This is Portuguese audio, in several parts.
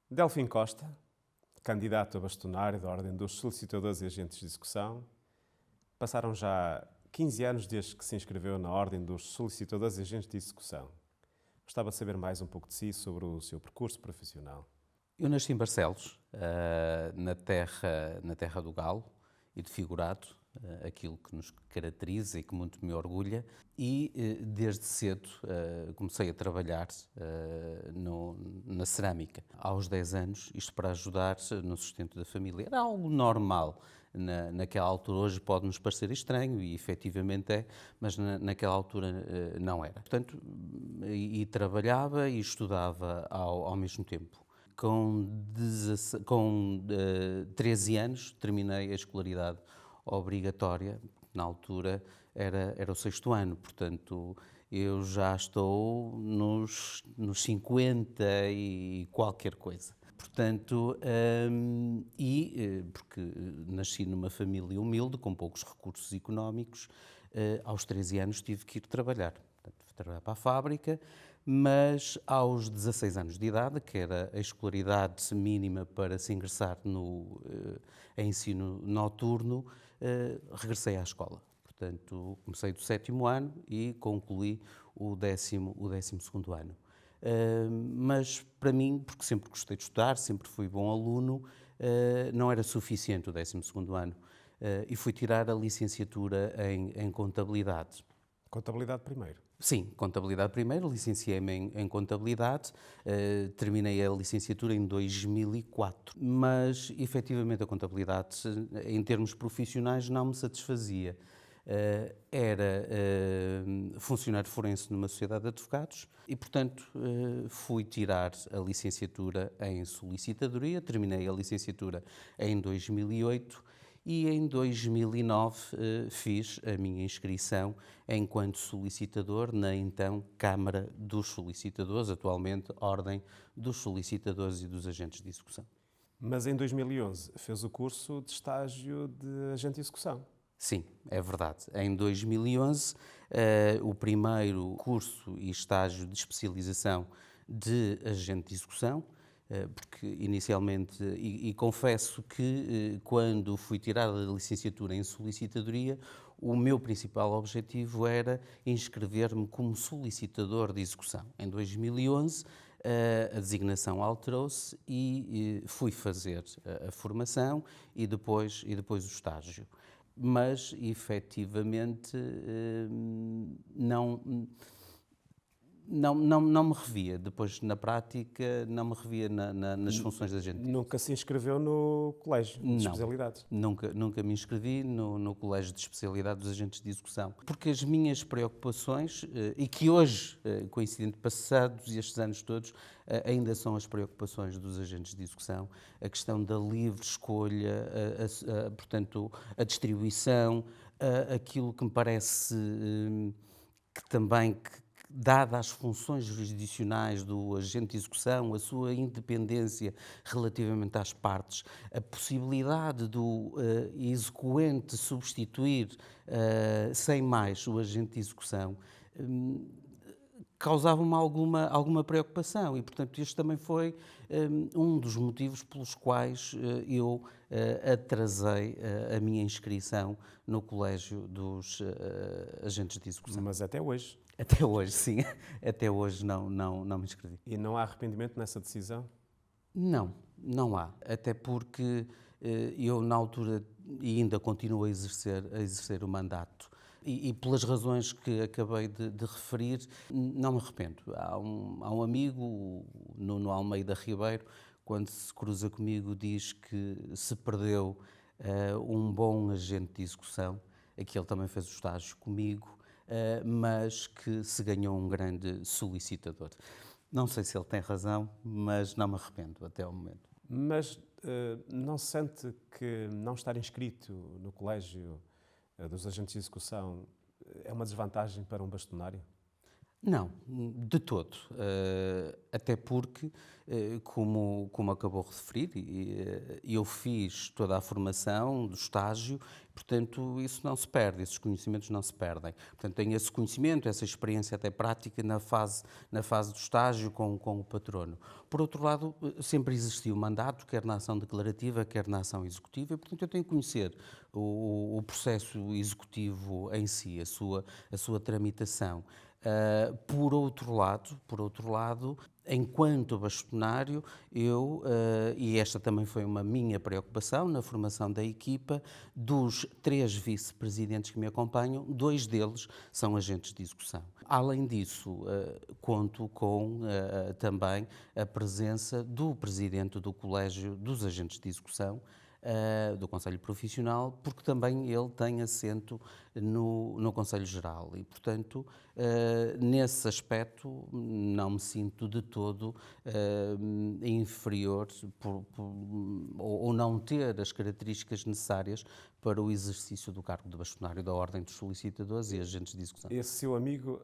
Delfim Costa, candidato a bastonário da Ordem dos Solicitadores e Agentes de Execução. Passaram já 15 anos desde que se inscreveu na Ordem dos Solicitadores e Agentes de Execução. Gostava de saber mais um pouco de si, sobre o seu percurso profissional. Eu nasci em Barcelos, na terra do galo e de figurado, aquilo que nos caracteriza e que muito me orgulha, e desde cedo comecei a trabalhar na cerâmica. Aos 10 anos, isto para ajudar no sustento da família. Era algo normal. Naquela altura, hoje pode-nos parecer estranho, e efetivamente é, mas naquela altura não era. Portanto, e trabalhava e estudava ao mesmo tempo. Com 13 anos terminei a escolaridade obrigatória, na altura era o 6º ano, portanto eu já estou nos 50 e qualquer coisa. Portanto, porque nasci numa família humilde, com poucos recursos económicos, aos 13 anos tive que ir trabalhar. Portanto, fui trabalhar para a fábrica, mas aos 16 anos de idade, que era a escolaridade mínima para se ingressar no ensino noturno, regressei à escola. Portanto, comecei do 7º ano e concluí o 12º ano. Mas para mim, porque sempre gostei de estudar, sempre fui bom aluno, não era suficiente o 12º ano e fui tirar a licenciatura em Contabilidade. Contabilidade primeiro. Sim, Contabilidade primeiro, licenciei-me em Contabilidade, terminei a licenciatura em 2004, mas efetivamente a Contabilidade, em termos profissionais, não me satisfazia. Era funcionário forense numa sociedade de advogados e, portanto, fui tirar a licenciatura em solicitadoria, terminei a licenciatura em 2008 e em 2009 fiz a minha inscrição enquanto solicitador na então Câmara dos Solicitadores, atualmente Ordem dos Solicitadores e dos Agentes de Execução. Mas em 2011 fez o curso de estágio de agente de execução. Sim, é verdade. Em 2011, o primeiro curso e estágio de especialização de agente de execução, porque inicialmente, e confesso que quando fui tirar a licenciatura em solicitadoria, o meu principal objetivo era inscrever-me como solicitador de execução. Em 2011, a designação alterou-se e fui fazer a formação e depois o estágio. Mas, efetivamente, não me revia. Depois, na prática, não me revia nas funções de agente. Nunca se inscreveu no colégio de Não, especialidades? nunca me inscrevi no Colégio de Especialidade dos Agentes de Execução. Porque as minhas preocupações, e que hoje, coincidente passados estes anos todos, ainda são as preocupações dos agentes de execução, a questão da livre escolha, portanto, a distribuição, aquilo que me parece que também, dada as funções jurisdicionais do agente de execução, a sua independência relativamente às partes, a possibilidade do execuente substituir sem mais o agente de execução, causava-me alguma preocupação e, portanto, este também foi um dos motivos pelos quais eu atrasei a minha inscrição no Colégio dos Agentes de Execução. Mas até hoje. Até hoje, sim. Até hoje não me inscrevi. E não há arrependimento nessa decisão? Não há. Até porque eu, na altura, e ainda continuo a exercer o mandato, e pelas razões que acabei de referir, não me arrependo. Há um amigo, o Nuno Almeida Ribeiro, quando se cruza comigo, diz que se perdeu um bom agente de execução, aqui ele também fez o estágio comigo, mas que se ganhou um grande solicitador. Não sei se ele tem razão, mas não me arrependo até ao momento. Mas não se sente que não estar inscrito no colégio dos agentes de execução é uma desvantagem para um bastonário? Não, de todo. Até porque, como acabou de referir, eu fiz toda a formação do estágio, portanto, isso não se perde, esses conhecimentos não se perdem. Portanto, tenho esse conhecimento, essa experiência até prática na fase do estágio com o patrono. Por outro lado, sempre existiu o mandato, quer na ação declarativa, quer na ação executiva, e, portanto, eu tenho que conhecer o processo executivo em si, a sua tramitação. Por outro lado, enquanto bastonário, e esta também foi uma minha preocupação na formação da equipa, dos 3 vice-presidentes que me acompanham, 2 deles são agentes de execução. Além disso, conto com também a presença do presidente do Colégio dos Agentes de Execução, do Conselho Profissional, porque também ele tem assento no Conselho Geral e, portanto, nesse aspecto não me sinto de todo inferior ou não ter as características necessárias para o exercício do cargo de bastonário da Ordem dos Solicitadores e Agentes de Execução. Esse seu amigo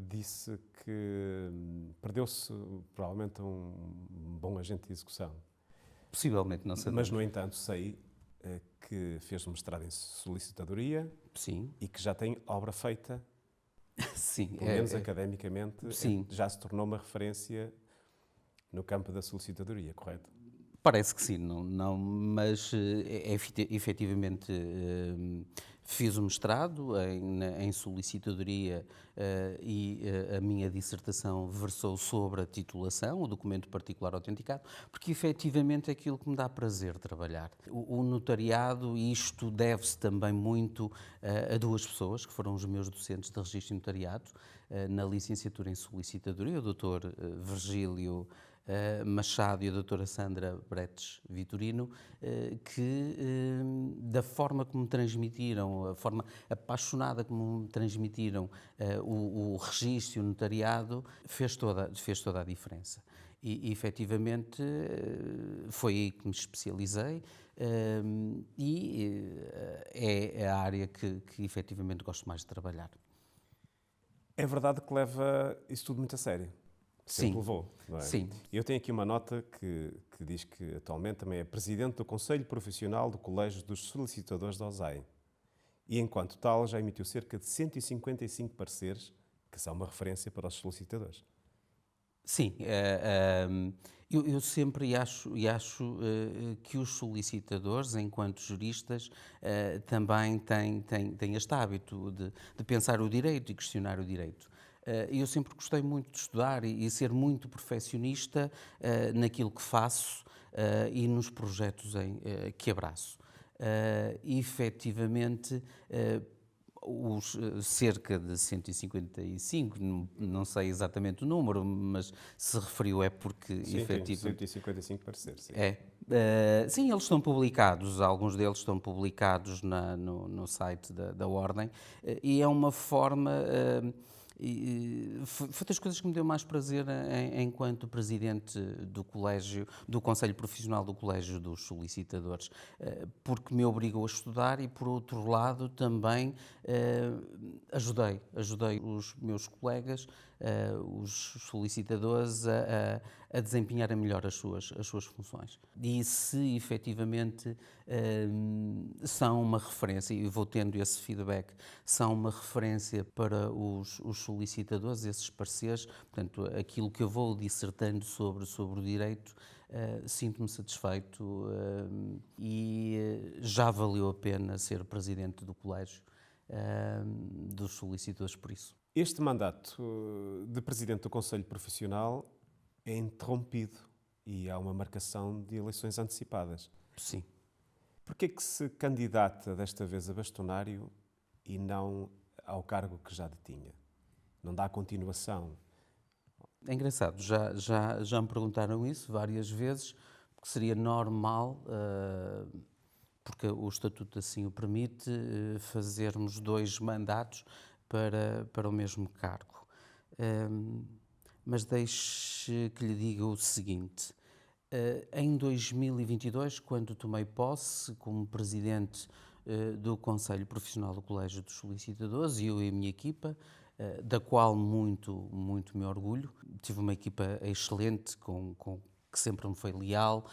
disse que perdeu-se provavelmente um bom agente de execução. Possivelmente, não sei. Mas, no entanto, sei que fez um mestrado em solicitadoria. Sim. E que já tem obra feita, Sim, pelo menos academicamente, sim. Já se tornou uma referência no campo da solicitadoria, correto? Parece que sim, mas efetivamente fiz o mestrado em solicitadoria e a minha dissertação versou sobre a titulação, o documento particular autenticado, porque efetivamente é aquilo que me dá prazer trabalhar. O notariado, isto deve-se também muito a 2 pessoas, que foram os meus docentes de registro e notariado, na licenciatura em solicitadoria, o Dr. Virgílio Machado e a doutora Sandra Bretes Vitorino, que da forma como me transmitiram, a forma apaixonada como me transmitiram o registro e o notariado, fez toda a diferença. E efetivamente foi aí que me especializei e é a área que efetivamente gosto mais de trabalhar. É verdade que leva isso tudo muito a sério. Sempre Sim. levou, não é? Sim. Eu tenho aqui uma nota que diz que atualmente também é presidente do Conselho Profissional do Colégio dos Solicitadores da OSAI. E, enquanto tal, já emitiu cerca de 155 pareceres, que são uma referência para os solicitadores. Sim, eu sempre acho que os solicitadores, enquanto juristas, também têm este hábito de pensar o direito e questionar o direito. Eu sempre gostei muito de estudar e ser muito perfeccionista naquilo que faço e nos projetos que abraço. Efetivamente, os cerca de 155, não sei exatamente o número, mas se referiu é porque Sim, efetivamente... 155 pareceres, sim. Sim, eles estão publicados, alguns deles estão publicados no site da Ordem, e é uma forma... foi das coisas que me deu mais prazer enquanto presidente do colégio, do Conselho Profissional do Colégio dos Solicitadores, porque me obrigou a estudar e, por outro lado, também ajudei os meus colegas, os solicitadores, a desempenharem melhor as suas funções. E se efetivamente são uma referência, e vou tendo esse feedback, são uma referência para os solicitadores, esses pareceres, portanto, aquilo que eu vou dissertando sobre o direito, sinto-me satisfeito e já valeu a pena ser presidente do colégio dos solicitadores por isso. Este mandato de presidente do Conselho Profissional é interrompido e há uma marcação de eleições antecipadas. Sim. Porquê é que se candidata desta vez a bastonário e não ao cargo que já detinha? Não dá continuação? É engraçado, já me perguntaram isso várias vezes, porque seria normal, porque o Estatuto assim o permite, fazermos 2 mandatos para o mesmo cargo. Mas deixe que lhe diga o seguinte: em 2022, quando tomei posse como presidente do Conselho Profissional do Colégio dos Solicitadores, eu e a minha equipa, da qual muito me orgulho. Tive uma equipa excelente, que sempre me foi leal,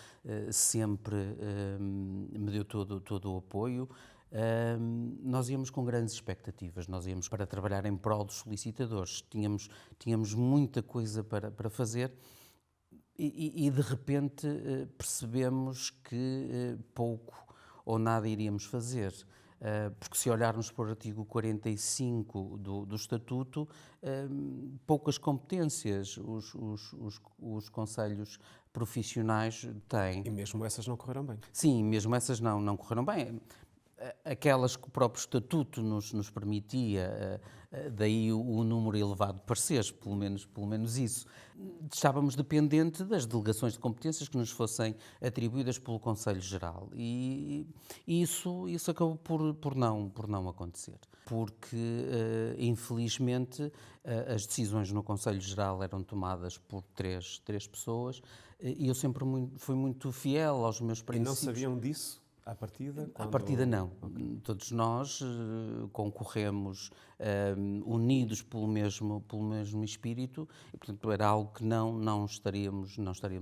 sempre me deu todo o apoio. Nós íamos com grandes expectativas, nós íamos para trabalhar em prol dos solicitadores, tínhamos muita coisa para fazer e de repente percebemos que pouco ou nada iríamos fazer. Porque se olharmos para o artigo 45 do Estatuto, poucas competências os conselhos profissionais têm. E mesmo essas não correram bem. Sim, mesmo essas não correram bem. Aquelas que o próprio Estatuto nos permitia, daí o número elevado de pareceres, pelo menos isso. Estávamos dependentes das delegações de competências que nos fossem atribuídas pelo Conselho Geral e isso acabou por não acontecer. Porque, infelizmente, as decisões no Conselho Geral eram tomadas por três pessoas e eu sempre fui muito fiel aos meus E princípios. não sabiam disso à partida? À partida não. Okay. Todos nós concorremos unidos pelo mesmo espírito e, portanto, era algo que não estaríamos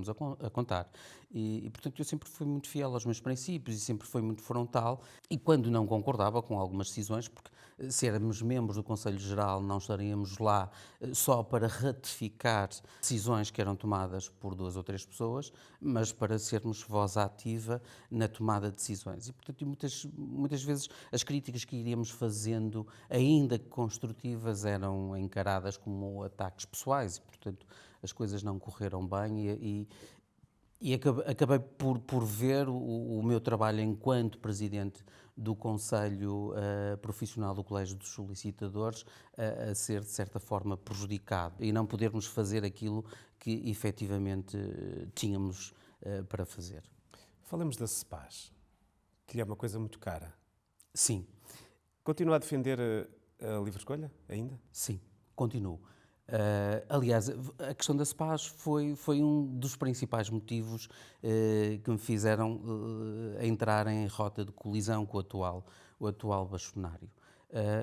a contar. E, portanto, eu sempre fui muito fiel aos meus princípios e sempre fui muito frontal e quando não concordava com algumas decisões, porque se éramos membros do Conselho Geral não estaríamos lá só para ratificar decisões que eram tomadas por 2 ou 3 pessoas, mas para sermos voz ativa na tomada de decisões. E, portanto, muitas vezes as críticas que iríamos fazendo, ainda que construtivas, eram encaradas como ataques pessoais e, portanto, as coisas não correram bem e acabei por ver o meu trabalho enquanto presidente do Conselho Profissional do Colégio dos Solicitadores a ser, de certa forma, prejudicado e não podermos fazer aquilo que efetivamente tínhamos para fazer. Falamos da CEPAS, que lhe é uma coisa muito cara. Sim. Continua a defender a livre escolha ainda? Sim, continuo. Aliás, a questão da CEPAS foi um dos principais motivos que me fizeram entrar em rota de colisão com o atual bastonário.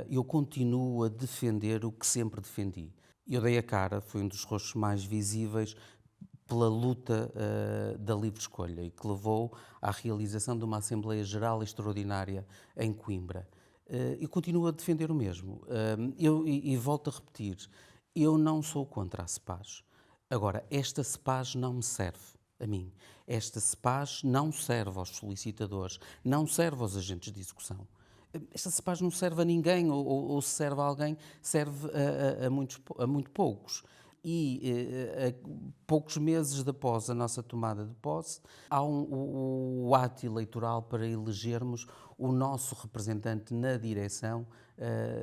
Eu continuo a defender o que sempre defendi. Eu dei a cara, foi um dos rostos mais visíveis pela luta da livre escolha e que levou à realização de uma Assembleia Geral Extraordinária em Coimbra. Eu continuo a defender o mesmo. E volto a repetir, eu não sou contra a CEPAS. Agora, esta CEPAS não me serve a mim. Esta CEPAS não serve aos solicitadores, não serve aos agentes de execução. Esta CEPAS não serve a ninguém, ou se serve a alguém, serve a muito poucos. E poucos meses após a nossa tomada de posse, há o ato eleitoral para elegermos o nosso representante na direção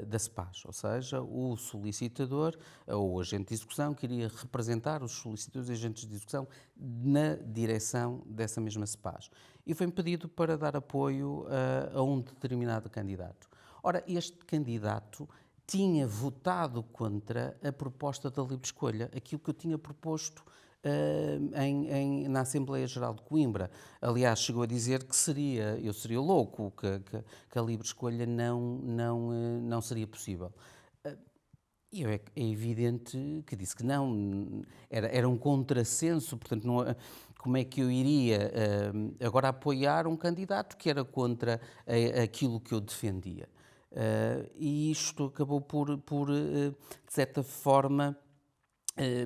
da CEPAS, ou seja, o solicitador ou o agente de execução que iria representar os solicitadores e agentes de execução na direção dessa mesma CEPAS. E foi-me pedido para dar apoio a um determinado candidato. Ora, este candidato tinha votado contra a proposta da livre escolha, aquilo que eu tinha proposto na Assembleia Geral de Coimbra. Aliás, chegou a dizer que eu seria louco, que a livre escolha não seria possível. E é evidente que disse que não, era um contrassenso, portanto, como é que eu iria agora apoiar um candidato que era contra aquilo que eu defendia? E isto acabou por de certa forma,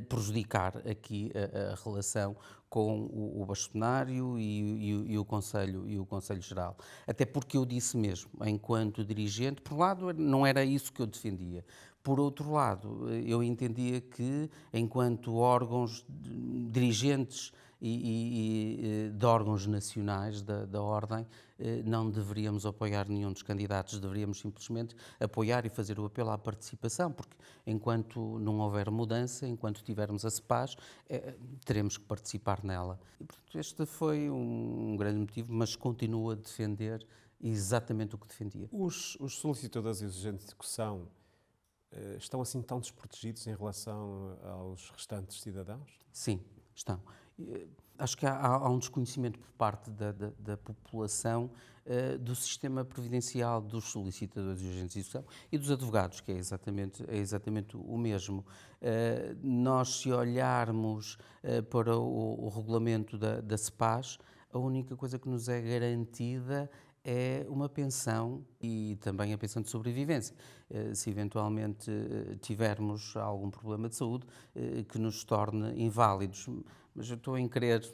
prejudicar aqui a relação com o bastonário e o Conselho Geral. Até porque eu disse mesmo, enquanto dirigente, por um lado não era isso que eu defendia. Por outro lado, eu entendia que, enquanto órgãos dirigentes e de órgãos nacionais da Ordem, não deveríamos apoiar nenhum dos candidatos, deveríamos simplesmente apoiar e fazer o apelo à participação, porque enquanto não houver mudança, enquanto tivermos a CEPAS, teremos que participar nela. E, portanto, este foi um grande motivo, mas continuo a defender exatamente o que defendia. Os solicitadores e os agentes de execução estão assim tão desprotegidos em relação aos restantes cidadãos? Sim, estão. Acho que há um desconhecimento por parte da população do sistema previdencial dos solicitadores e agentes de execução e dos advogados, que é exatamente o mesmo. Nós, se olharmos para o regulamento da CEPAS, a única coisa que nos é garantida é uma pensão e também a pensão de sobrevivência. Se eventualmente tivermos algum problema de saúde que nos torne inválidos. Mas eu estou em querer,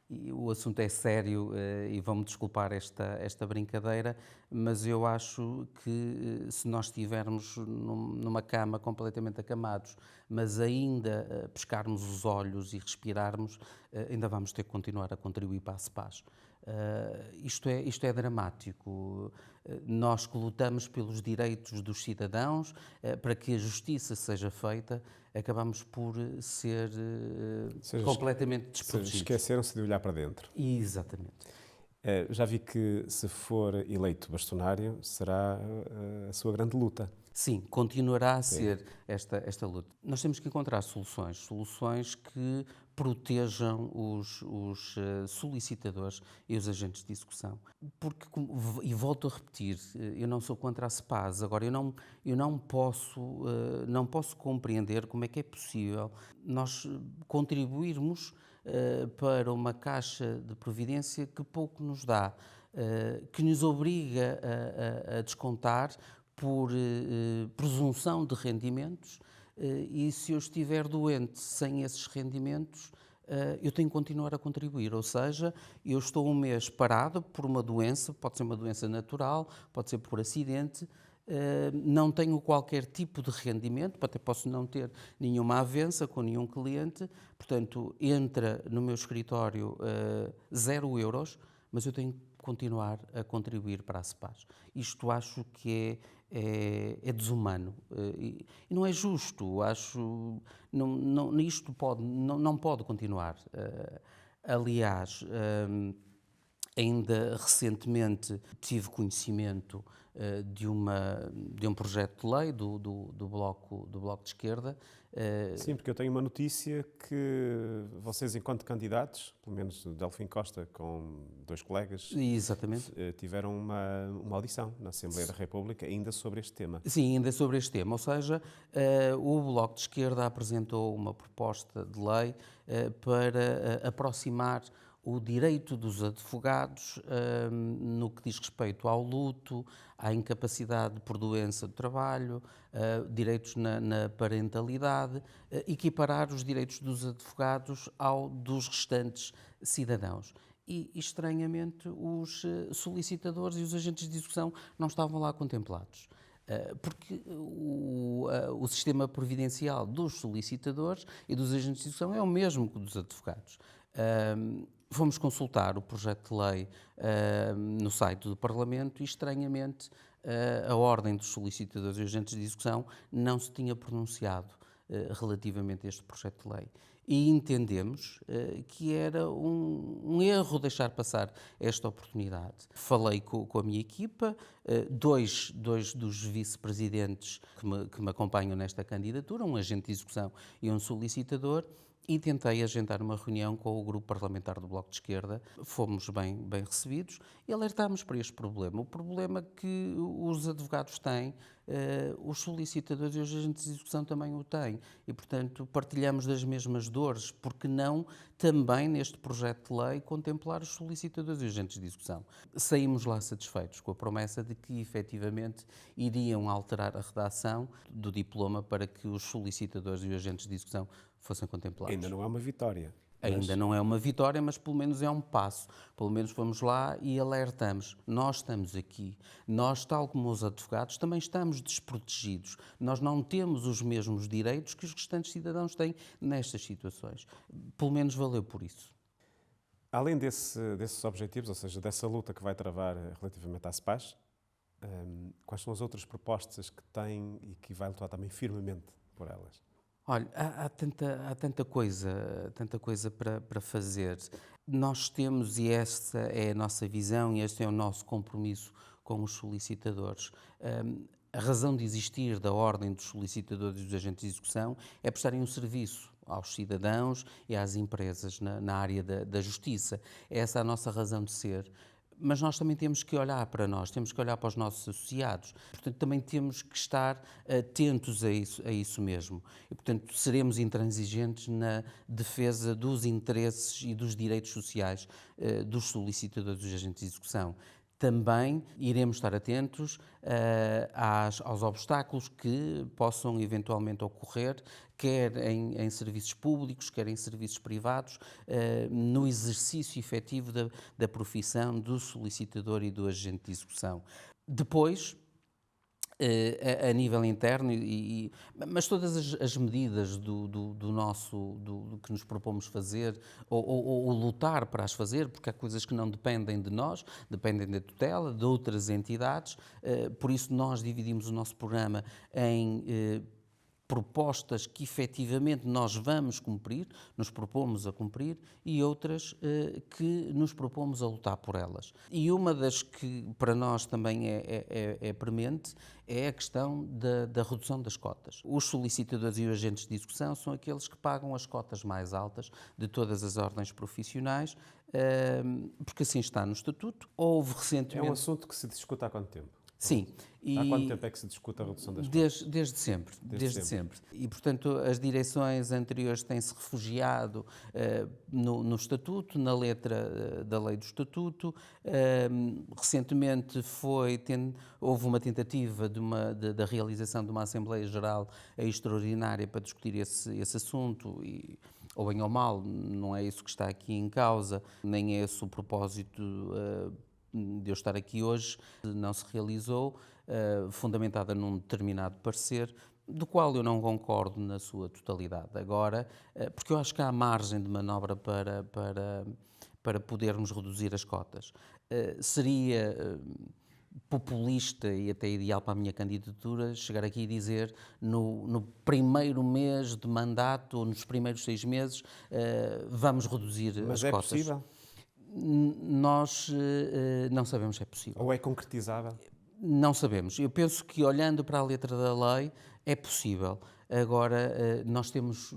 e o assunto é sério e vão-me desculpar esta brincadeira, mas eu acho que se nós estivermos numa cama completamente acamados, mas ainda pescarmos os olhos e respirarmos, ainda vamos ter que continuar a contribuir para a CEPAS. Isto é dramático. Nós que lutamos pelos direitos dos cidadãos, para que a justiça seja feita, acabamos por ser completamente desprotegidos. Esqueceram-se de olhar para dentro. Exatamente. Já vi que, se for eleito bastonário, será a sua grande luta. Sim, continuará a ser esta luta. Nós temos que encontrar soluções que protejam os solicitadores e os agentes de execução. Porque, e volto a repetir, eu não sou contra a CEPAS. Agora, eu não posso compreender como é que é possível nós contribuirmos para uma caixa de previdência que pouco nos dá, que nos obriga a descontar por presunção de rendimentos, e se eu estiver doente sem esses rendimentos, eu tenho que continuar a contribuir. Ou seja, eu estou um mês parado por uma doença, pode ser uma doença natural, pode ser por acidente, não tenho qualquer tipo de rendimento, até posso não ter nenhuma avença com nenhum cliente, portanto, entra no meu escritório 0 euros, mas eu tenho que continuar a contribuir para a CEPAS. Isto acho que é desumano e não é justo. Acho isto não pode continuar. Aliás, ainda recentemente tive conhecimento de um projeto de lei do Bloco de Esquerda. Sim, porque eu tenho uma notícia que vocês, enquanto candidatos, pelo menos o Delfim Costa, com 2 colegas, Exatamente. tiveram uma audição na Assembleia da República ainda sobre este tema. Sim, ainda sobre este tema. Ou seja, o Bloco de Esquerda apresentou uma proposta de lei para aproximar o direito dos advogados no que diz respeito ao luto, à incapacidade por doença do trabalho, direitos na parentalidade, equiparar os direitos dos advogados ao dos restantes cidadãos. E, estranhamente, os solicitadores e os agentes de execução não estavam lá contemplados. Porque o sistema previdencial dos solicitadores e dos agentes de execução é o mesmo que o dos advogados. Fomos consultar o projeto de lei no site do Parlamento e, estranhamente, a Ordem dos Solicitadores e Agentes de Execução não se tinha pronunciado relativamente a este projeto de lei. E entendemos que era um erro deixar passar esta oportunidade. Falei com a minha equipa, dois dos vice-presidentes que me acompanham nesta candidatura, um agente de execução e um solicitador, e tentei agendar uma reunião com o grupo parlamentar do Bloco de Esquerda. Fomos bem recebidos e alertámos para este problema. O problema que os advogados têm, os solicitadores e os agentes de execução também o têm. E, portanto, partilhamos das mesmas dores. Porque não também neste projeto de lei contemplar os solicitadores e os agentes de execução? Saímos lá satisfeitos com a promessa de que, efetivamente, iriam alterar a redação do diploma para que os solicitadores e os agentes de execução fossem contemplados. Ainda não é uma vitória. Ainda não é uma vitória, mas pelo menos é um passo. Pelo menos vamos lá e alertamos. Nós estamos aqui. Nós, tal como os advogados, também estamos desprotegidos. Nós não temos os mesmos direitos que os restantes cidadãos têm nestas situações. Pelo menos valeu por isso. Além desses objetivos, ou seja, dessa luta que vai travar relativamente à CEPAS, quais são as outras propostas que tem e que vai lutar também firmemente por elas? Olha, há tanta coisa para fazer. Nós temos, e esta é a nossa visão, e este é o nosso compromisso com os solicitadores. A razão de existir da Ordem dos Solicitadores e dos Agentes de Execução é prestarem um serviço aos cidadãos e às empresas na área da justiça. Essa é a nossa razão de ser. Mas nós também temos que olhar para nós, temos que olhar para os nossos associados. Portanto, também temos que estar atentos a isso mesmo. E, portanto, seremos intransigentes na defesa dos interesses e dos direitos sociais dos solicitadores dos agentes de execução. Também iremos estar atentos aos obstáculos que possam eventualmente ocorrer, quer em serviços públicos, quer em serviços privados, no exercício efetivo da profissão do solicitador e do agente de execução. Depois, a nível interno, mas todas as medidas do que nos propomos fazer ou lutar para as fazer, porque há coisas que não dependem de nós, dependem da tutela, de outras entidades, por isso nós dividimos o nosso programa em propostas que efetivamente nós vamos cumprir, nos propomos a cumprir, e outras que nos propomos a lutar por elas. E uma das que para nós também é premente é a questão da redução das cotas. Os solicitadores e os agentes de execução são aqueles que pagam as cotas mais altas de todas as ordens profissionais, porque assim está no Estatuto. Houve recentemente... É um assunto que se discute há quanto tempo? Sim. Há quanto tempo é que se discute a redução das cotas? Desde sempre. Desde sempre. E, portanto, as direções anteriores têm-se refugiado no Estatuto, na letra da lei do Estatuto. Recentemente houve uma tentativa da realização de uma Assembleia Geral extraordinária para discutir esse assunto ou bem ou mal, não é isso que está aqui em causa, nem é esse o propósito de eu estar aqui hoje, não se realizou, fundamentada num determinado parecer, do qual eu não concordo na sua totalidade. Agora, porque eu acho que há margem de manobra para podermos reduzir as cotas. Seria populista e até ideal para a minha candidatura chegar aqui e dizer no primeiro mês de mandato ou nos primeiros 6 meses vamos reduzir as cotas. Mas é possível? Nós não sabemos se é possível. Ou é concretizável? Não sabemos. Eu penso que, olhando para a letra da lei, é possível. Agora, nós temos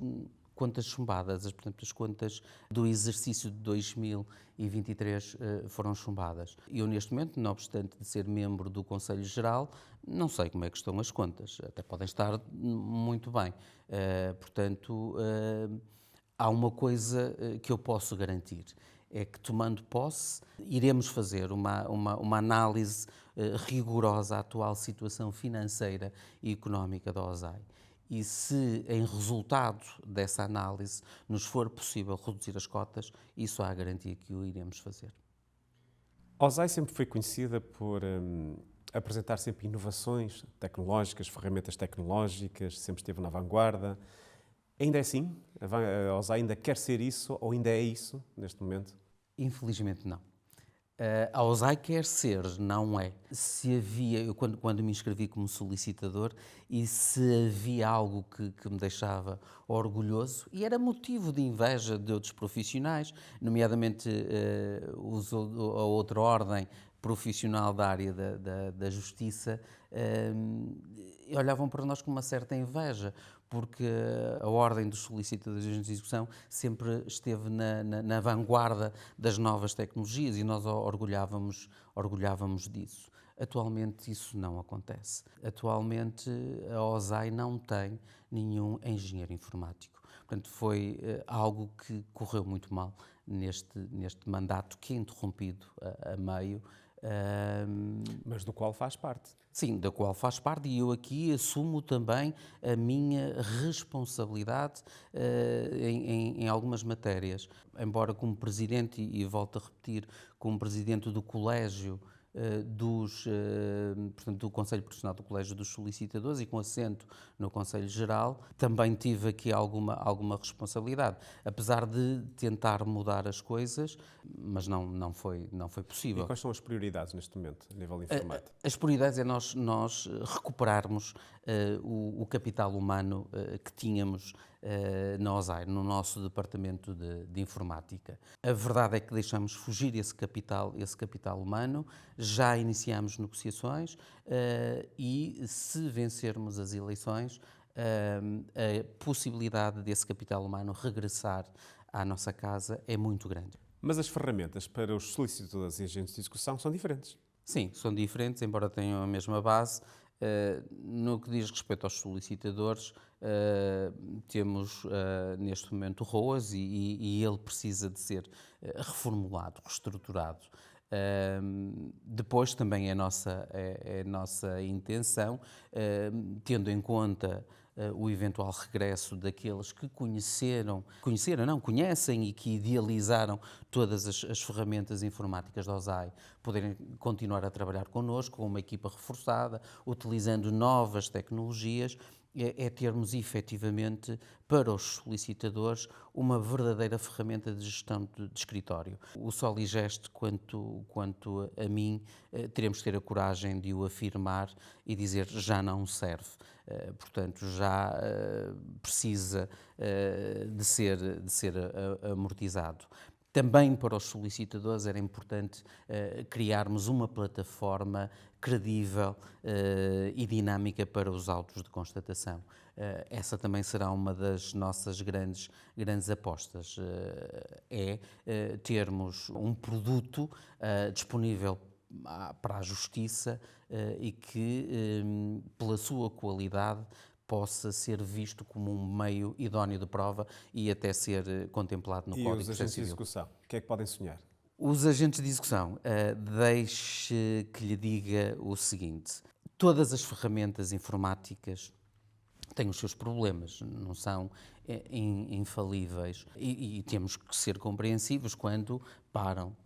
contas chumbadas, portanto, as contas do exercício de 2023 foram chumbadas. Eu, neste momento, não obstante de ser membro do Conselho Geral, não sei como é que estão as contas. Até podem estar muito bem. Portanto, há uma coisa que eu posso garantir. É que, tomando posse, iremos fazer uma análise rigorosa à atual situação financeira e económica da OSAI. E se, em resultado dessa análise, nos for possível reduzir as cotas, isso há a garantia que o iremos fazer. A OSAI sempre foi conhecida por apresentar sempre inovações tecnológicas, ferramentas tecnológicas, sempre esteve na vanguarda. Ainda é assim? A OSAI ainda quer ser isso ou ainda é isso neste momento? Infelizmente não. A OSAI quer ser, não é. Se havia, eu quando me inscrevi como solicitador, e se havia algo que me deixava orgulhoso, e era motivo de inveja de outros profissionais, nomeadamente a outra ordem profissional da área da justiça, olhavam para nós com uma certa inveja, porque a Ordem dos Solicitadores de Agentes de Execução sempre esteve na vanguarda das novas tecnologias e nós orgulhávamos disso. Atualmente isso não acontece. Atualmente a OSAI não tem nenhum engenheiro informático. Portanto, foi algo que correu muito mal neste mandato, que é interrompido a meio. Mas do qual faz parte. Sim, da qual faz parte, e eu aqui assumo também a minha responsabilidade em algumas matérias. Embora como presidente, e volto a repetir, como presidente do colégio portanto, do Conselho Profissional do Colégio dos Solicitadores e com assento no Conselho Geral, também tive aqui alguma responsabilidade, apesar de tentar mudar as coisas, mas não foi possível. E quais são as prioridades neste momento, a nível informático? As prioridades é nós recuperarmos o capital humano que tínhamos na OSAI, no nosso departamento de informática. A verdade é que deixamos fugir esse capital humano, já iniciamos negociações e, se vencermos as eleições, a possibilidade desse capital humano regressar à nossa casa é muito grande. Mas as ferramentas para os solicitadores e agentes de execução são diferentes. Sim, são diferentes, embora tenham a mesma base. No que diz respeito aos solicitadores, temos neste momento o ROAS e ele precisa de ser reformulado, reestruturado. Depois também é nossa intenção, tendo em conta o eventual regresso daqueles que conhecem e que idealizaram todas as ferramentas informáticas da OSAI, poderem continuar a trabalhar connosco com uma equipa reforçada, utilizando novas tecnologias, é termos efetivamente para os solicitadores uma verdadeira ferramenta de gestão de escritório. O Soligest, quanto a mim, teremos que ter a coragem de o afirmar e dizer já não serve. Portanto, já precisa de ser amortizado. Também para os solicitadores era importante criarmos uma plataforma credível e dinâmica para os autos de constatação. Essa também será uma das nossas grandes apostas, termos um produto disponível para a Justiça e que, pela sua qualidade, possa ser visto como um meio idóneo de prova e até ser contemplado no Código de Processo Civil. E os agentes de Civil. execução, o que é que podem sonhar? Os agentes de execução, deixe que lhe diga o seguinte: todas as ferramentas informáticas têm os seus problemas, não são infalíveis e temos que ser compreensivos quando param,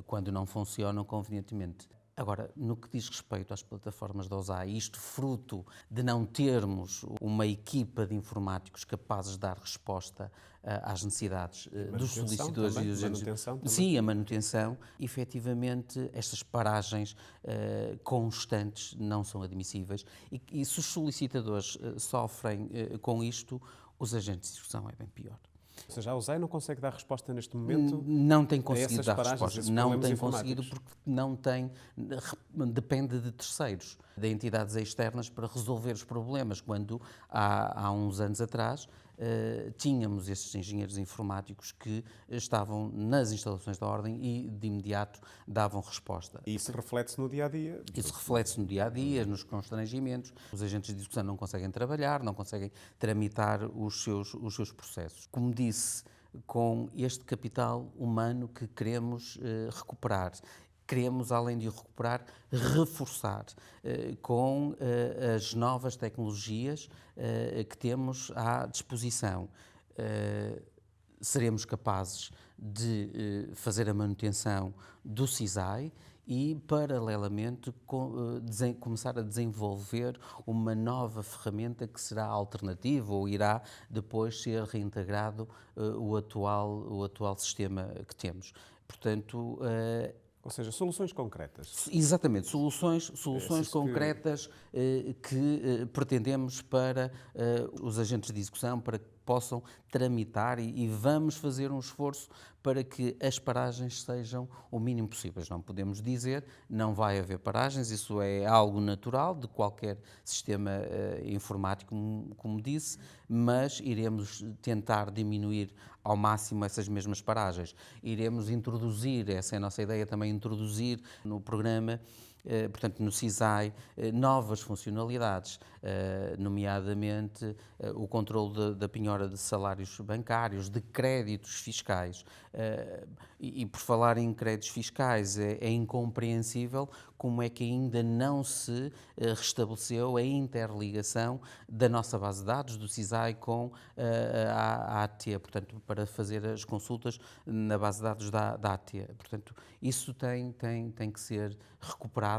quando não funcionam convenientemente. Agora, no que diz respeito às plataformas da OSAI, isto fruto de não termos uma equipa de informáticos capazes de dar resposta às necessidades dos solicitadores e dos agentes. Manutenção também? Sim, a manutenção. Efetivamente, estas paragens constantes não são admissíveis e se os solicitadores sofrem com isto, os agentes de execução é bem pior. Ou seja, a OSAI não consegue dar resposta neste momento? Não tem conseguido dar resposta. Não tem conseguido porque não tem, depende de terceiros, de entidades externas para resolver os problemas. Quando há uns anos atrás tínhamos esses engenheiros informáticos que estavam nas instalações da Ordem e de imediato davam resposta. E isso reflete-se no dia-a-dia? Isso reflete-se no dia-a-dia, nos constrangimentos. Os agentes de execução não conseguem trabalhar, não conseguem tramitar os seus processos. Como disse, com este capital humano que queremos recuperar, queremos, além de o recuperar, reforçar com as novas tecnologias que temos à disposição. Seremos capazes de fazer a manutenção do CISAI e, paralelamente, começar a desenvolver uma nova ferramenta que será alternativa ou irá depois ser reintegrado o atual sistema que temos. Portanto, ou seja, soluções concretas. Exatamente, soluções concretas que pretendemos para os agentes de execução, para que possam tramitar e vamos fazer um esforço para que as paragens sejam o mínimo possível. Não podemos dizer, não vai haver paragens, isso é algo natural de qualquer sistema informático, como disse, mas iremos tentar diminuir ao máximo essas mesmas paragens. Iremos introduzir, essa é a nossa ideia também, introduzir no programa, portanto no CISAI, novas funcionalidades, nomeadamente o controle da penhora de salários bancários, de créditos fiscais. E por falar em créditos fiscais, é incompreensível como é que ainda não se restabeleceu a interligação da nossa base de dados, do CISAI, com a AT, portanto, para fazer as consultas na base de dados da AT. Portanto, isso tem que ser recuperado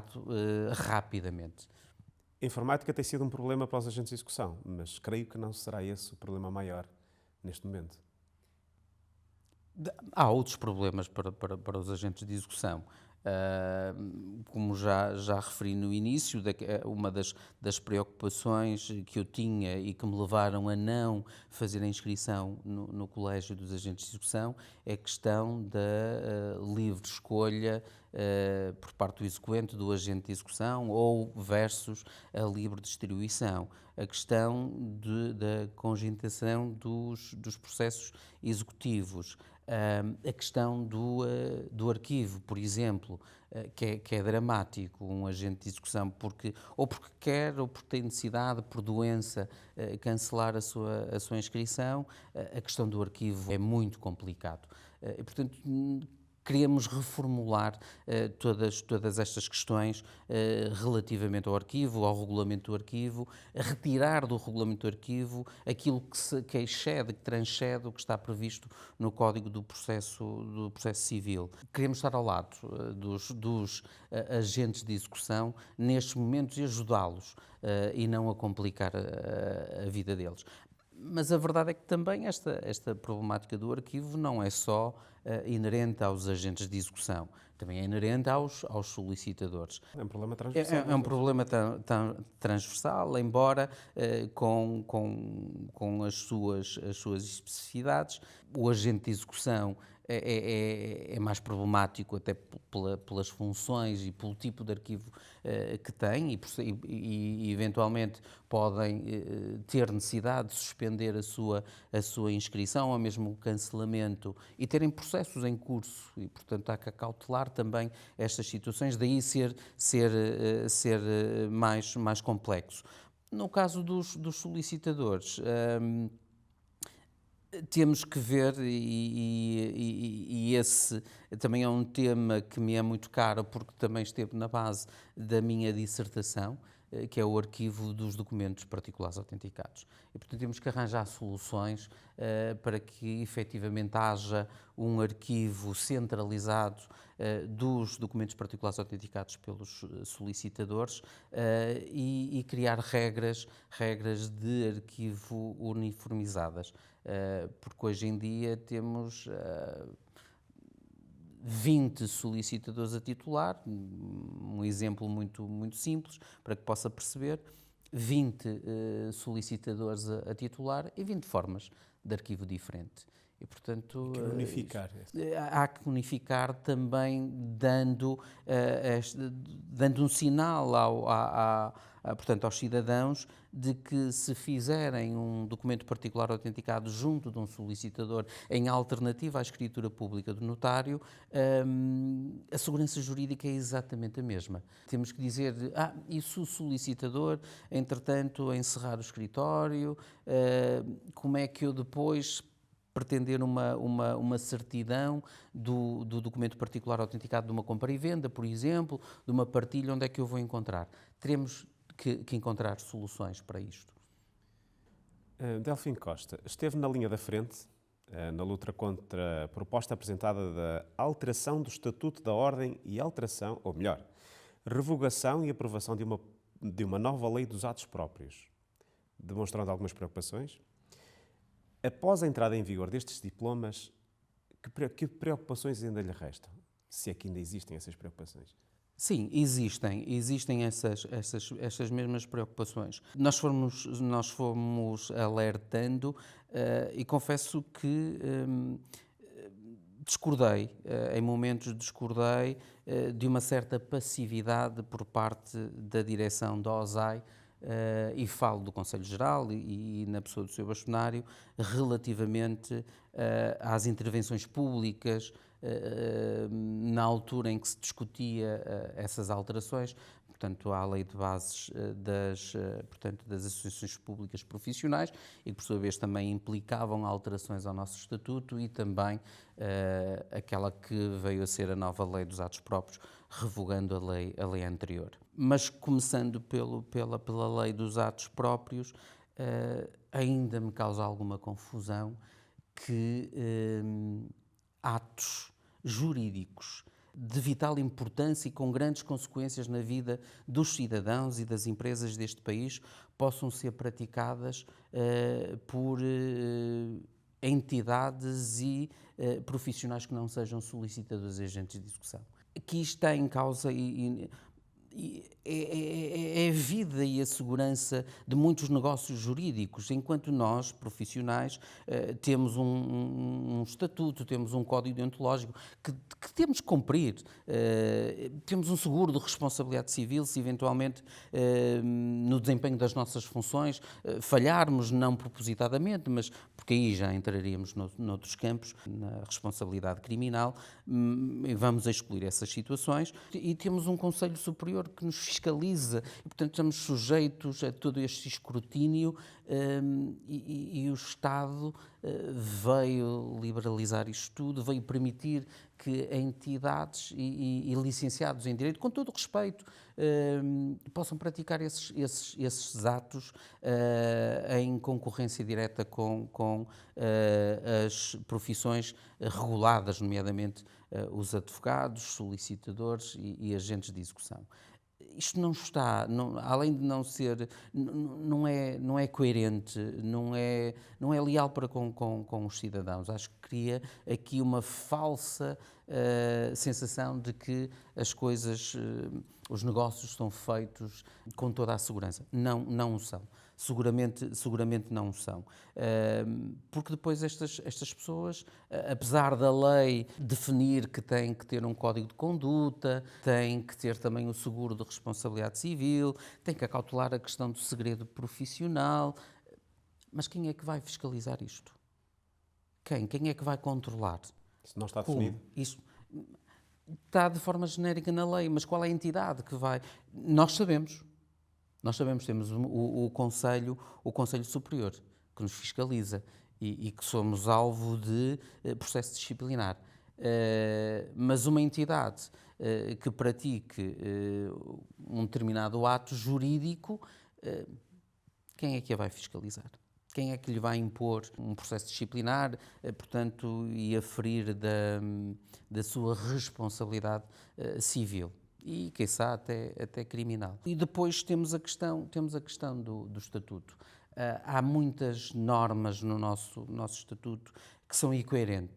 rapidamente. A informática tem sido um problema para os agentes de execução, mas creio que não será esse o problema maior neste momento. Há outros problemas para os agentes de execução. Como já referi no início, uma das preocupações que eu tinha e que me levaram a não fazer a inscrição no Colégio dos Agentes de Execução é a questão da livre escolha por parte do execuente, do agente de execução, ou versus a livre distribuição. A questão da congentação dos processos executivos. A questão do arquivo, por exemplo, que é dramático, um agente de execução, porque quer, ou porque tem necessidade, por doença, cancelar a sua inscrição, a questão do arquivo é muito complicado. E, portanto, queremos reformular todas estas questões relativamente ao arquivo, ao regulamento do arquivo, retirar do regulamento do arquivo aquilo que excede, que transcende o que está previsto no Código do Processo Civil. Queremos estar ao lado dos agentes de execução nestes momentos e ajudá-los e não a complicar a vida deles. Mas a verdade é que também esta problemática do arquivo não é só inerente aos agentes de execução, também é inerente aos solicitadores. É um problema transversal. É um problema transversal, embora com as suas especificidades. O agente de execução é mais problemático até pelas funções e pelo tipo de arquivo que tem e eventualmente podem ter necessidade de suspender a sua inscrição ou mesmo o cancelamento e terem processos em curso e, portanto, há que acautelar também estas situações, daí ser mais complexo. No caso dos solicitadores, temos que ver, e esse também é um tema que me é muito caro, porque também esteve na base da minha dissertação, que é o arquivo dos documentos particulares autenticados. E, portanto, temos que arranjar soluções para que efetivamente haja um arquivo centralizado dos documentos particulares autenticados pelos solicitadores e criar regras de arquivo uniformizadas. Porque hoje em dia temos 20 solicitadores a titular, um exemplo muito simples para que possa perceber, 20 solicitadores a titular e 20 formas de arquivo diferente. E, portanto, há que unificar também dando um sinal portanto, aos cidadãos de que se fizerem um documento particular autenticado junto de um solicitador em alternativa à escritura pública do notário, a segurança jurídica é exatamente a mesma. Temos que dizer, e se o solicitador, entretanto, encerrar o escritório, como é que eu depois pretender uma certidão do documento particular autenticado de uma compra e venda, por exemplo, de uma partilha, onde é que eu vou encontrar? Teremos que encontrar soluções para isto. Delfim Costa esteve na linha da frente na luta contra a proposta apresentada da alteração do Estatuto da Ordem e alteração, ou melhor, revogação e aprovação de uma nova lei dos atos próprios, demonstrando algumas preocupações. Após a entrada em vigor destes diplomas, que preocupações ainda lhe restam? Se é que ainda existem essas preocupações? Sim, existem essas mesmas preocupações. Nós fomos alertando e confesso que em momentos discordei de uma certa passividade por parte da direção da OSAI, e falo do Conselho Geral e na pessoa do Sr. Bastonário, relativamente às intervenções públicas, na altura em que se discutia essas alterações, portanto, à lei de bases das associações públicas profissionais e que, por sua vez, também implicavam alterações ao nosso estatuto e também aquela que veio a ser a nova lei dos atos próprios, revogando a lei anterior. Mas, começando pela lei dos atos próprios, ainda me causa alguma confusão que atos jurídicos de vital importância e com grandes consequências na vida dos cidadãos e das empresas deste país possam ser praticadas por entidades e profissionais que não sejam solicitadores e agentes de execução. Aqui está em causa é a vida e a segurança de muitos negócios jurídicos, enquanto nós, profissionais, temos um estatuto, temos um código deontológico que temos que cumprir, temos um seguro de responsabilidade civil se eventualmente no desempenho das nossas funções falharmos, não propositadamente, mas porque aí já entraríamos noutros campos, na responsabilidade criminal, e vamos excluir essas situações, e temos um Conselho Superior que nos fiscaliza e, portanto, estamos sujeitos a todo este escrutínio e o Estado veio liberalizar isto tudo, veio permitir que entidades e licenciados em Direito, com todo o respeito, possam praticar esses atos em concorrência direta com as profissões reguladas, nomeadamente os advogados, solicitadores e agentes de execução. Isto não está, além de não ser, não é coerente, não é leal para com os cidadãos. Acho que cria aqui uma falsa sensação de que as coisas, os negócios são feitos com toda a segurança. Não o são. Seguramente não o são. Porque depois estas pessoas, apesar da lei definir que têm que ter um código de conduta, têm que ter também o seguro de responsabilidade civil, têm que acautelar a questão do segredo profissional, mas quem é que vai fiscalizar isto? Quem é que vai controlar? Isso não está definido. Isso está de forma genérica na lei, mas qual é a entidade que vai? Nós sabemos, temos o Conselho Superior, que nos fiscaliza e que somos alvo de processo disciplinar. Mas uma entidade que pratique um determinado ato jurídico, quem é que a vai fiscalizar? Quem é que lhe vai impor um processo disciplinar, portanto, e aferir da sua responsabilidade civil? E, quiçá, até criminal. E depois temos a questão do Estatuto. Há muitas normas no nosso Estatuto que são incoerentes,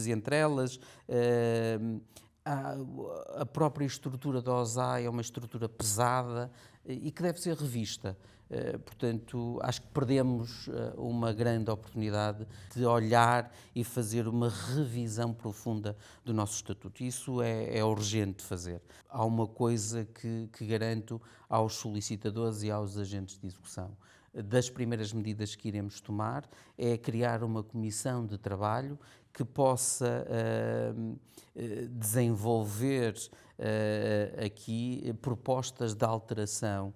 e entre elas a própria estrutura da OSAI é uma estrutura pesada e que deve ser revista. Portanto, acho que perdemos uma grande oportunidade de olhar e fazer uma revisão profunda do nosso Estatuto. Isso é urgente fazer. Há uma coisa que garanto aos solicitadores e aos agentes de execução. Das primeiras medidas que iremos tomar é criar uma comissão de trabalho que possa desenvolver aqui propostas de alteração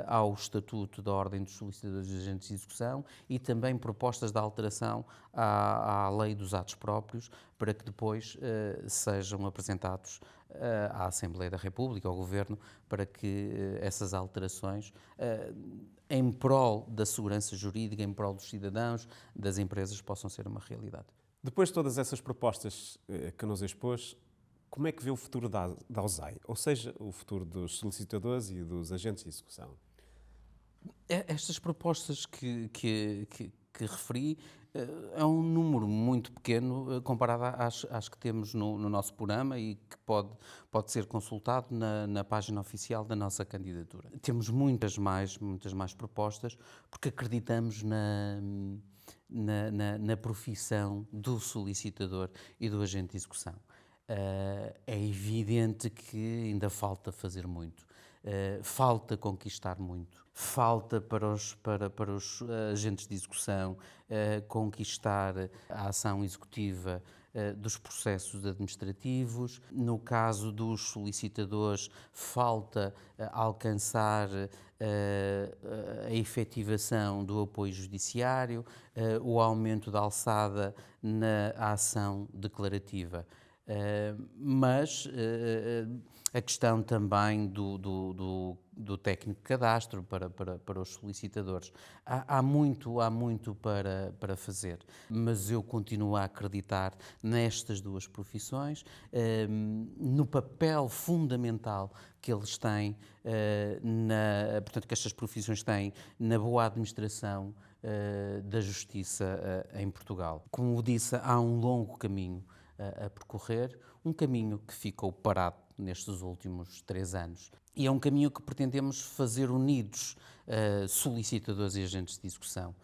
ao Estatuto da Ordem dos Solicitadores e Agentes de Execução e também propostas de alteração à Lei dos Atos Próprios, para que depois sejam apresentados à Assembleia da República, ao Governo, para que essas alterações, em prol da segurança jurídica, em prol dos cidadãos, das empresas, possam ser uma realidade. Depois de todas essas propostas que nos expôs, como é que vê o futuro da OSAI? Ou seja, o futuro dos solicitadores e dos agentes de execução? Estas propostas que referi é um número muito pequeno comparado às que temos no nosso programa e que pode ser consultado na página oficial da nossa candidatura. Temos muitas mais propostas porque acreditamos na profissão do solicitador e do agente de execução. É evidente que ainda falta fazer muito, falta conquistar muito, falta para os agentes de execução conquistar a ação executiva dos processos administrativos. No caso dos solicitadores, falta alcançar a efetivação do apoio judiciário, o aumento da alçada na ação declarativa. Mas a questão também do técnico de cadastro para os solicitadores. Há muito para fazer, mas eu continuo a acreditar nestas duas profissões, no papel fundamental que eles têm, portanto, que estas profissões têm na boa administração da justiça em Portugal. Como disse, há um longo caminho a percorrer, um caminho que ficou parado nestes últimos 3 anos. E é um caminho que pretendemos fazer unidos, solicitadores e agentes de execução,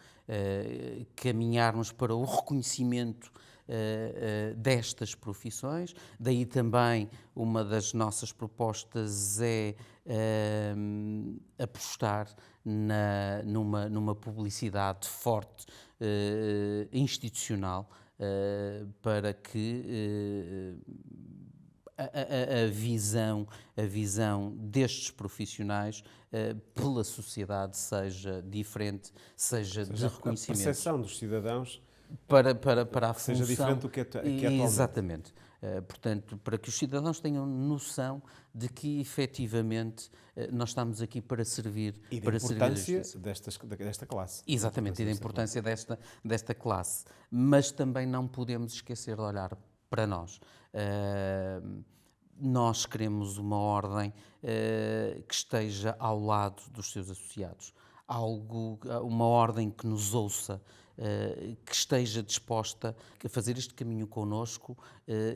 caminharmos para o reconhecimento destas profissões. Daí também uma das nossas propostas é apostar numa publicidade forte, institucional, para que a visão destes profissionais pela sociedade seja diferente, seja de reconhecimento. A percepção dos cidadãos para a que função. seja diferente do que é atualmente. Exatamente. Portanto, para que os cidadãos tenham noção de que, efetivamente, nós estamos aqui para servir, E da para servir a importância justiça. desta classe. Exatamente, e da importância desta classe. Mas também não podemos esquecer de olhar para nós. Nós queremos uma ordem que esteja ao lado dos seus associados. Uma ordem que nos ouça, que esteja disposta a fazer este caminho connosco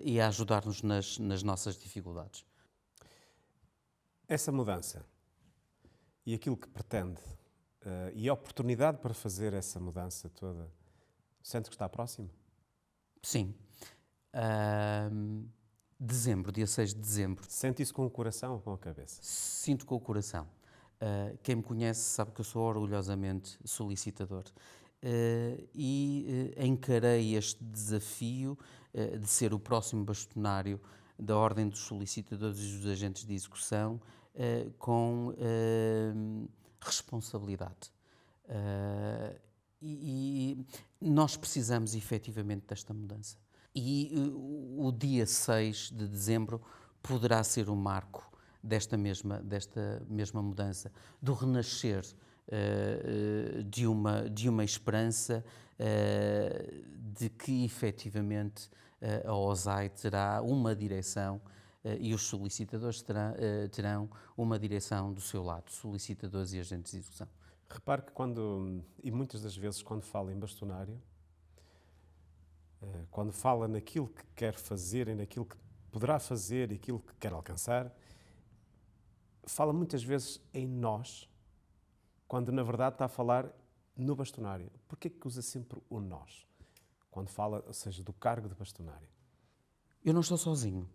e a ajudar-nos nas nossas dificuldades. Essa mudança e aquilo que pretende e a oportunidade para fazer essa mudança toda, sente que está próximo? Sim. Dezembro, dia 6 de dezembro. Sente isso com o coração ou com a cabeça? Sinto com o coração. Quem me conhece sabe que eu sou orgulhosamente solicitador. E encarei este desafio de ser o próximo bastonário da Ordem dos Solicitadores e dos Agentes de Execução com responsabilidade. E nós precisamos efetivamente desta mudança. E o dia 6 de dezembro poderá ser o marco desta mesma mudança, do renascer de uma esperança de que efetivamente a OSAI terá uma direção e os solicitadores terão uma direção do seu lado, solicitadores e agentes de execução. Repare que e muitas das vezes quando fala em bastonário, quando fala naquilo que quer fazer e naquilo que poderá fazer e aquilo que quer alcançar, fala muitas vezes em nós, quando na verdade está a falar no bastonário. Porquê que usa sempre o nós, quando fala, ou seja, do cargo de bastonário? Eu não estou sozinho.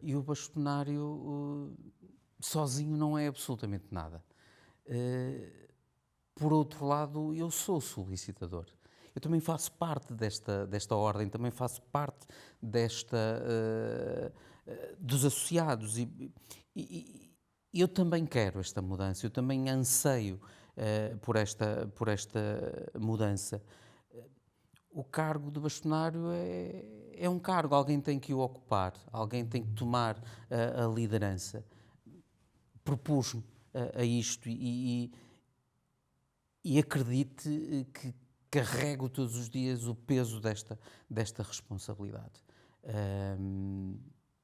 E o bastonário sozinho não é absolutamente nada. Por outro lado, eu sou solicitador. Eu também faço parte desta ordem, também faço parte dos associados e eu também quero esta mudança, eu também anseio por esta mudança. O cargo de bastonário é um cargo, alguém tem que o ocupar, alguém tem que tomar a liderança. Propus-me a isto e acredite que carrego todos os dias o peso desta responsabilidade.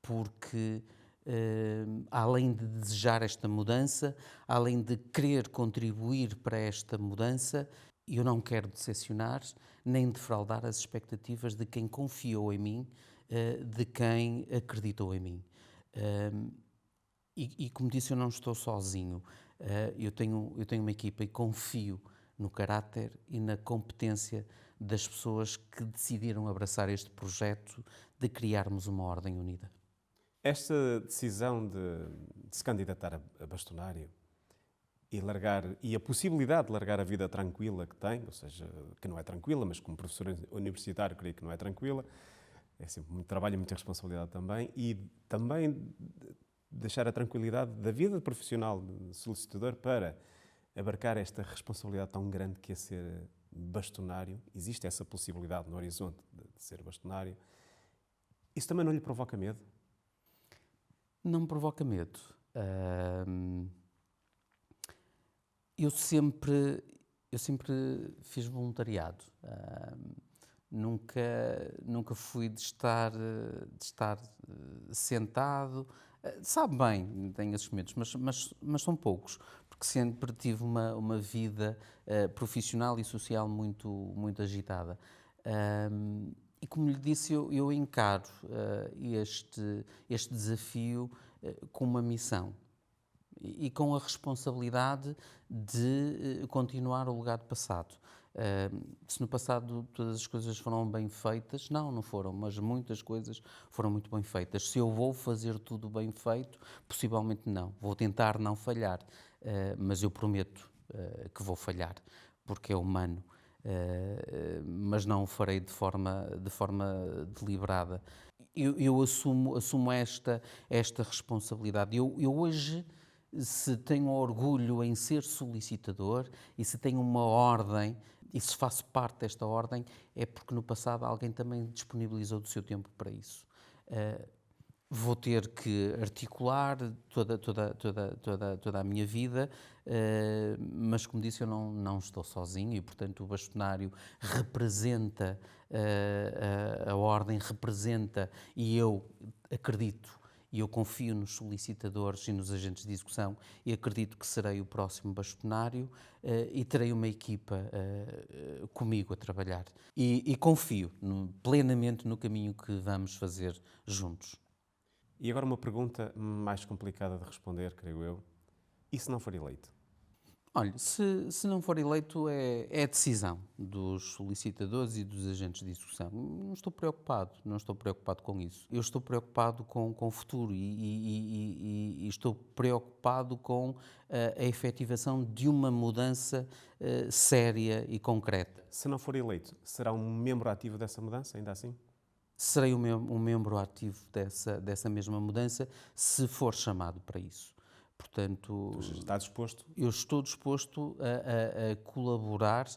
Porque além de desejar esta mudança, além de querer contribuir para esta mudança, eu não quero decepcionar nem defraudar as expectativas de quem confiou em mim, de quem acreditou em mim. E como disse, eu não estou sozinho. Eu tenho uma equipa e confio no caráter e na competência das pessoas que decidiram abraçar este projeto de criarmos uma ordem unida. Esta decisão de se candidatar a bastonário e a possibilidade de largar a vida tranquila que tem, ou seja, que não é tranquila, mas como professor universitário creio que não é tranquila, é sempre muito trabalho e muita responsabilidade também, e também deixar a tranquilidade da vida profissional de solicitador para abarcar esta responsabilidade tão grande que é ser bastonário. Existe essa possibilidade no horizonte de ser bastonário. Isso também não lhe provoca medo? Não me provoca medo. Eu sempre fiz voluntariado. Nunca fui de estar sentado Sabe bem, tenho esses medos, mas são poucos, porque sempre tive uma vida profissional e social muito agitada. E como lhe disse, eu encaro este desafio com uma missão e com a responsabilidade de continuar o legado passado. Se no passado todas as coisas foram bem feitas, não foram, mas muitas coisas foram muito bem feitas. Se eu vou fazer tudo bem feito, possivelmente não. Vou tentar não falhar, mas eu prometo que vou falhar, porque é humano. Mas não o farei de forma deliberada. Eu assumo esta responsabilidade. Eu hoje, se tenho orgulho em ser solicitador e se tenho uma ordem e se faço parte desta ordem, é porque no passado alguém também disponibilizou do seu tempo para isso. Vou ter que articular toda a minha vida, mas como disse, eu não estou sozinho e, portanto, o bastonário representa a ordem, representa, e eu acredito e eu confio nos solicitadores e nos agentes de execução e acredito que serei o próximo bastonário e terei uma equipa comigo a trabalhar. E confio plenamente no caminho que vamos fazer juntos. E agora uma pergunta mais complicada de responder, creio eu. E se não for eleito? Olha, se não for eleito é a decisão dos solicitadores e dos agentes de execução. Não estou preocupado com isso. Eu estou preocupado com o futuro e estou preocupado com a efetivação de uma mudança séria e concreta. Se não for eleito, será um membro ativo dessa mudança, ainda assim? Serei um membro ativo dessa mesma mudança se for chamado para isso. Portanto, está disposto? Eu estou disposto a colaborar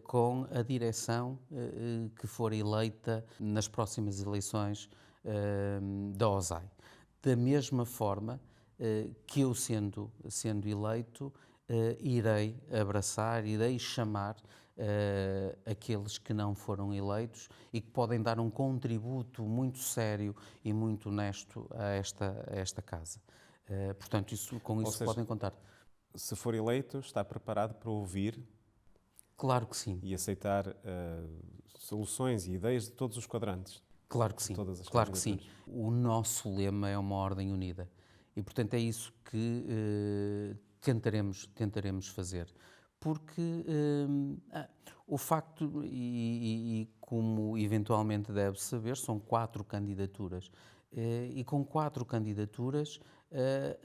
com a direção que for eleita nas próximas eleições da OSAI. Da mesma forma que eu, sendo eleito, irei abraçar, irei chamar aqueles que não foram eleitos e que podem dar um contributo muito sério e muito honesto a esta casa. Portanto, com isso podem contar. Se for eleito, está preparado para ouvir? Claro que sim. E aceitar soluções e ideias de todos os quadrantes? Claro que sim. Claro que sim. O nosso lema é uma ordem unida. E, portanto, é isso que tentaremos fazer. Porque o facto, e como eventualmente deve saber, são 4 candidaturas. E com 4 candidaturas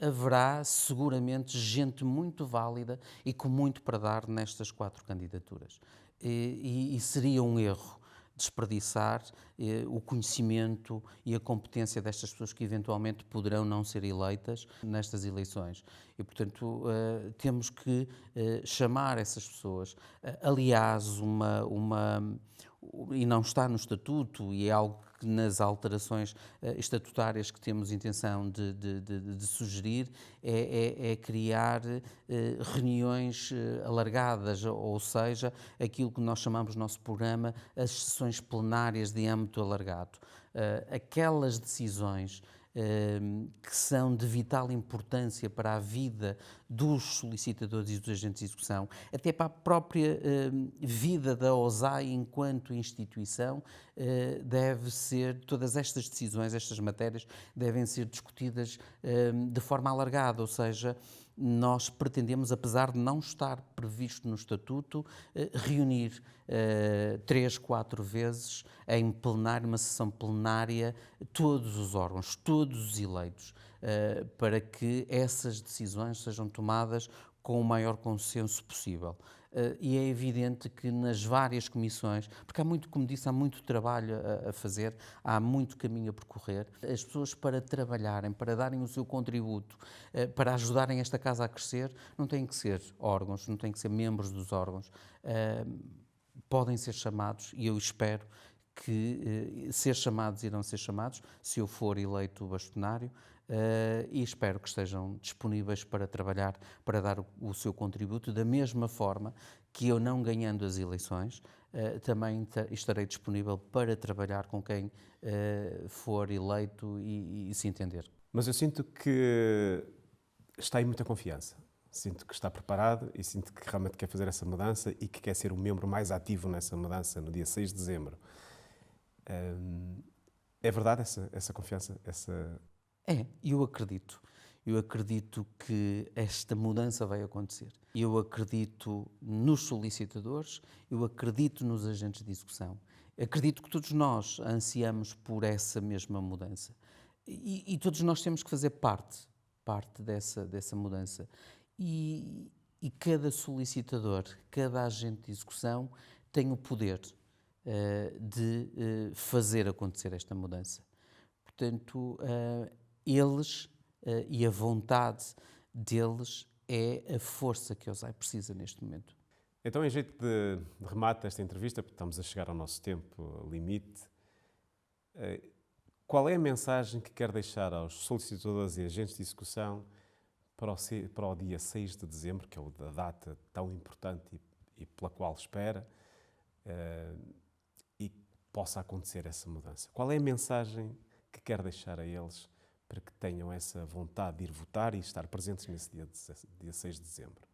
haverá seguramente gente muito válida e com muito para dar nestas 4 candidaturas. E seria um erro desperdiçar o conhecimento e a competência destas pessoas que eventualmente poderão não ser eleitas nestas eleições. E, portanto, temos que chamar essas pessoas. Aliás, e não está no Estatuto, e é algo que nas alterações estatutárias que temos intenção de sugerir, é criar reuniões alargadas, ou seja, aquilo que nós chamamos no nosso programa as sessões plenárias de âmbito alargado. Aquelas decisões que são de vital importância para a vida dos solicitadores e dos agentes de execução, até para a própria vida da OSAI enquanto instituição, todas estas decisões, estas matérias, devem ser discutidas de forma alargada, ou seja, nós pretendemos, apesar de não estar previsto no Estatuto, reunir 3, 4 vezes em plenário, uma sessão plenária, todos os órgãos, todos os eleitos, para que essas decisões sejam tomadas com o maior consenso possível. E é evidente que nas várias comissões, porque como disse, há muito trabalho a fazer, há muito caminho a percorrer, as pessoas para trabalharem, para darem o seu contributo, para ajudarem esta casa a crescer, não têm que ser órgãos, não têm que ser membros dos órgãos, podem ser chamados, e eu espero que irão ser chamados, se eu for eleito bastonário, e espero que estejam disponíveis para trabalhar, para dar o seu contributo, da mesma forma que eu, não ganhando as eleições, também estarei disponível para trabalhar com quem for eleito e se entender. Mas eu sinto que está aí muita confiança. Sinto que está preparado e sinto que realmente quer fazer essa mudança e que quer ser um membro mais ativo nessa mudança no dia 6 de dezembro. É verdade essa confiança? Eu acredito. Eu acredito que esta mudança vai acontecer. Eu acredito nos solicitadores, eu acredito nos agentes de execução. Acredito que todos nós ansiamos por essa mesma mudança. E todos nós temos que fazer parte dessa mudança. E cada solicitador, cada agente de execução tem o poder de fazer acontecer esta mudança. Portanto, eles e a vontade deles é a força que a OSAI precisa neste momento. Então, em jeito de remate desta entrevista, porque estamos a chegar ao nosso tempo limite, qual é a mensagem que quer deixar aos solicitadores e agentes de execução para o dia 6 de dezembro, que é a data tão importante e pela qual espera, e possa acontecer essa mudança? Qual é a mensagem que quer deixar a eles para que tenham essa vontade de ir votar e estar presentes nesse dia 6 de dezembro?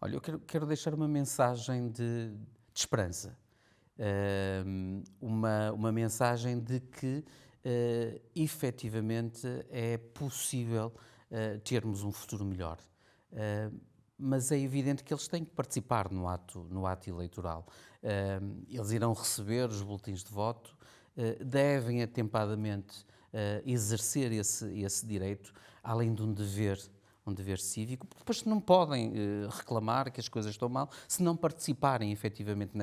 Olha, eu quero deixar uma mensagem de esperança. Uma mensagem de que, efetivamente, é possível termos um futuro melhor. Mas é evidente que eles têm que participar no ato eleitoral. Eles irão receber os boletins de voto, devem atempadamente exercer esse direito, além de um dever cívico, porque depois não podem reclamar que as coisas estão mal se não participarem efetivamente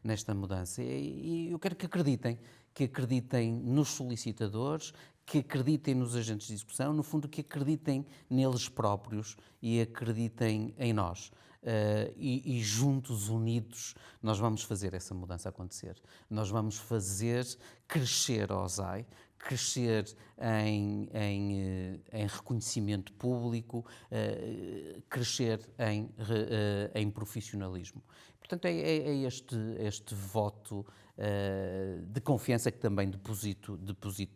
nesta mudança. E eu quero que acreditem nos solicitadores, que acreditem nos agentes de execução, no fundo que acreditem neles próprios e acreditem em nós. E juntos, unidos, nós vamos fazer essa mudança acontecer. Nós vamos fazer crescer a OSAI, crescer em reconhecimento público, crescer em profissionalismo. Portanto, é este voto de confiança que também deposito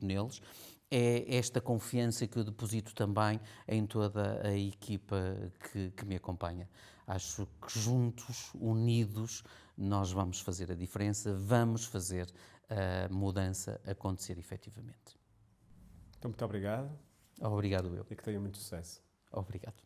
neles. É esta confiança que eu deposito também em toda a equipa que me acompanha. Acho que juntos, unidos, nós vamos fazer a diferença, vamos fazer a mudança acontecer efetivamente. Então, muito obrigado. Obrigado eu. E que tenham muito sucesso. Obrigado.